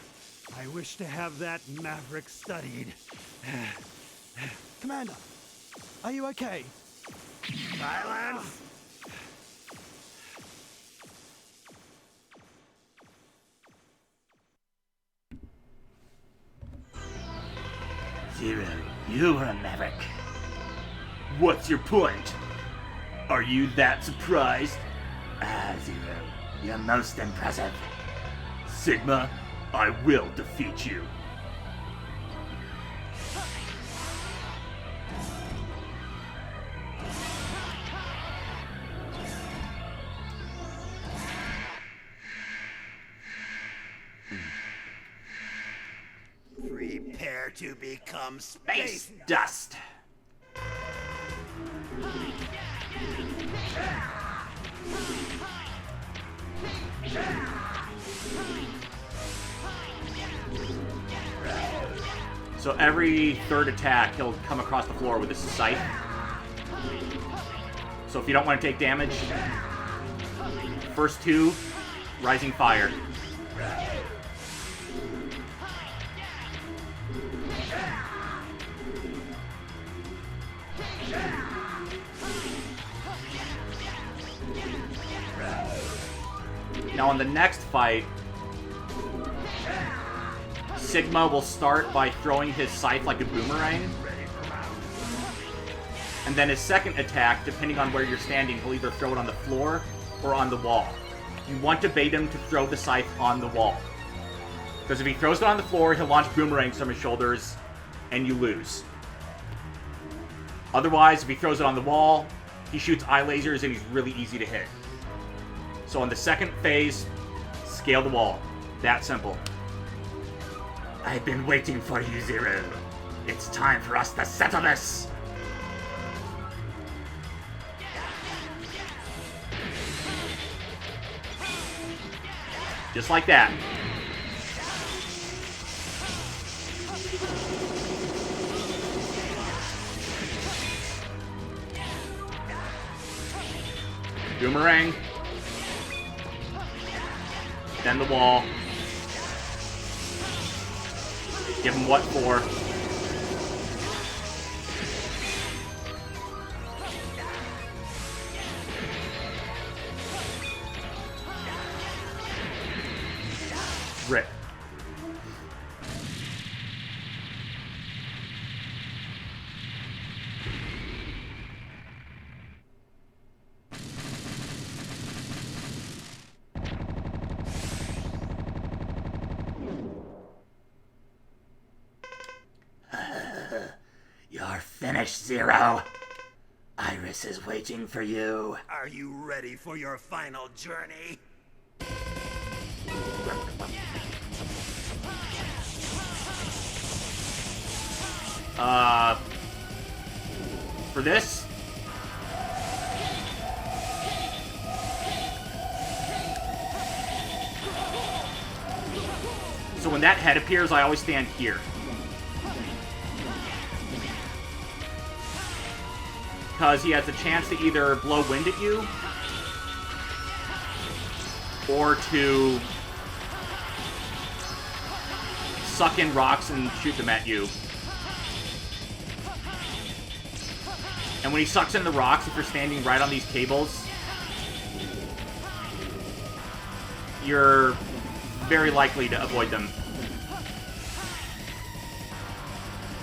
I wish to have that Maverick studied. Commander, are you okay? Silence! Zero, you are a maverick. What's your point? Are you that surprised? Zero, you're most impressive. Sigma, I will defeat you. Prepare to become Space dust. So every third attack, he'll come across the floor with his scythe. So if you don't want to take damage, first two, Rising Fire. Now on the next fight, Sigma will start by throwing his scythe like a boomerang. And then his second attack, depending on where you're standing, he'll either throw it on the floor or on the wall. You want to bait him to throw the scythe on the wall. Because if he throws it on the floor, he'll launch boomerangs from his shoulders, and you lose. Otherwise, if he throws it on the wall, he shoots eye lasers and he's really easy to hit. So on the second phase, scale the wall. That simple. I've been waiting for you, Zero. It's time for us to settle this. Just like that. Boomerang. Then the wall. Give him what for? Rip. You're finished, Zero. Iris is waiting for you. Are you ready for your final journey? For this? So when that head appears, I always stand here. Because he has a chance to either blow wind at you, or to suck in rocks and shoot them at you. And when he sucks in the rocks, if you're standing right on these cables, you're very likely to avoid them.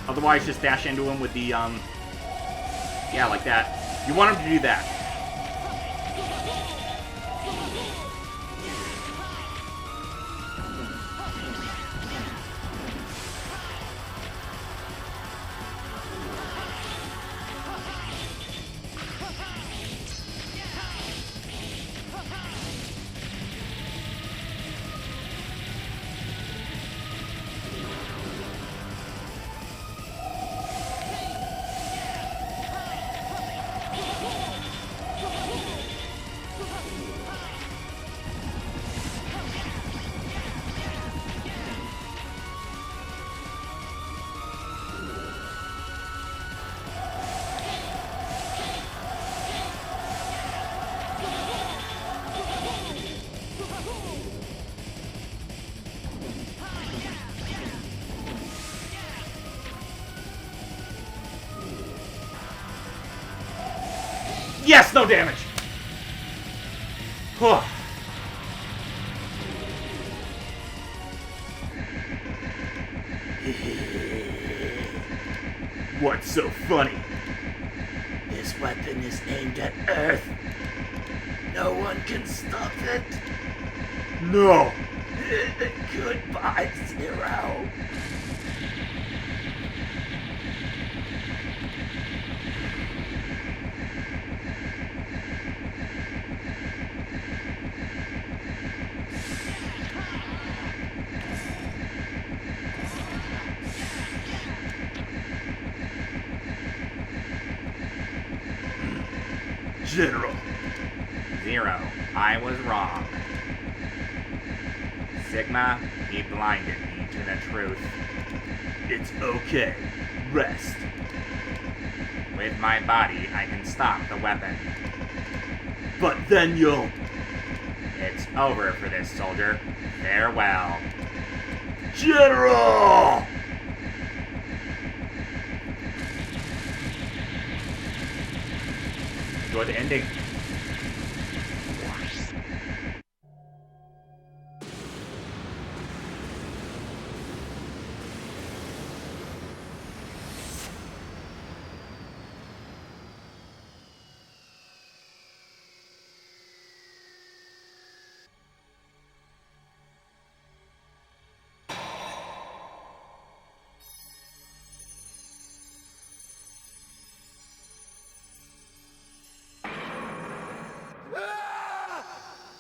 Otherwise, just dash into him with the, yeah, like that. You want him to do that. Yes, no damage! Whew. What's so funny? This weapon is aimed at Earth. No one can stop it. No! Goodbye, Zero. General. Zero. I was wrong. Sigma, he blinded me to the truth. It's okay. Rest. With my body, I can stop the weapon. But then you'll... It's over for this soldier. Farewell. General! Enjoy the ending.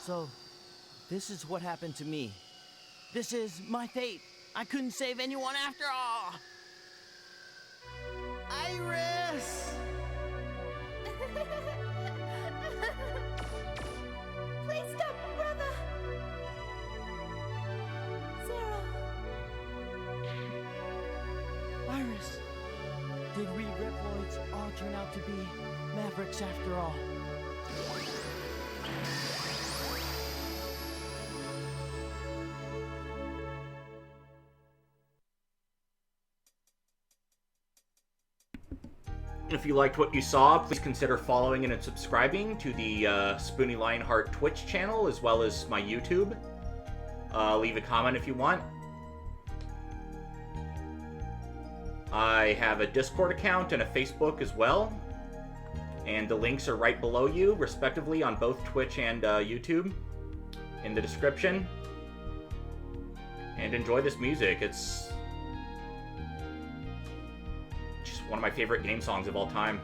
So, this is what happened to me. This is my fate. I couldn't save anyone after all. Iris! Please stop, brother! Zero. Iris, did we Reploids all turn out to be Mavericks after all? If you liked what you saw, please consider following and subscribing to the Spoonylionheart Twitch channel, as well as my YouTube. Leave a comment if you want. I have a Discord account and a Facebook as well. And the links are right below you, respectively, on both Twitch and YouTube, in the description. And enjoy this music. It's just one of my favorite game songs of all time.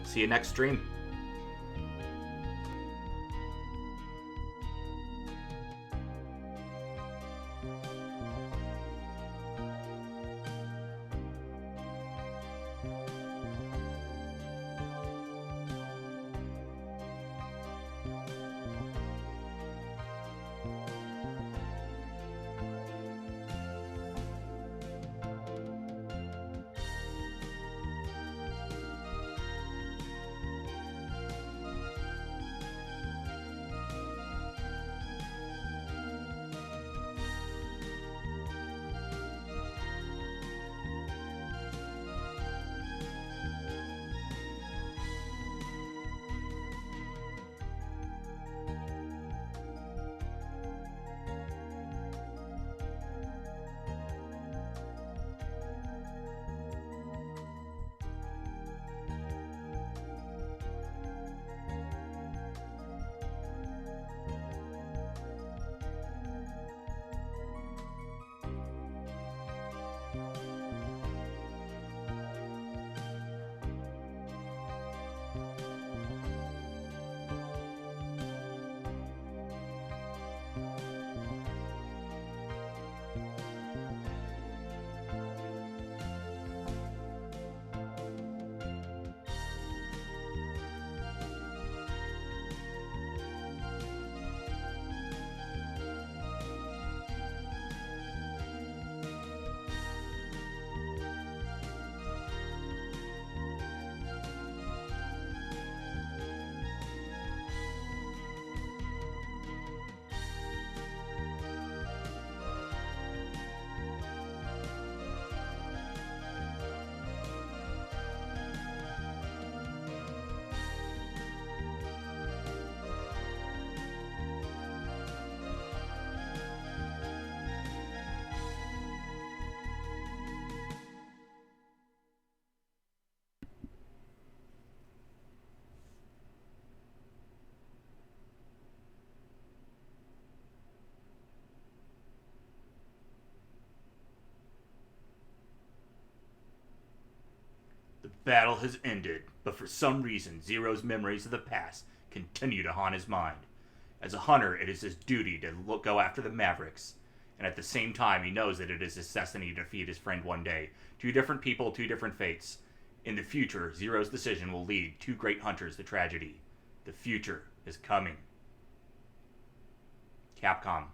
See you next stream. battle has ended, but for some reason, Zero's memories of the past continue to haunt his mind. As a hunter, it is his duty to go after the Mavericks, and at the same time, he knows that it is his destiny to defeat his friend one day. 2 different people, 2 different fates. In the future, Zero's decision will lead 2 great hunters to tragedy. The future is coming. Capcom.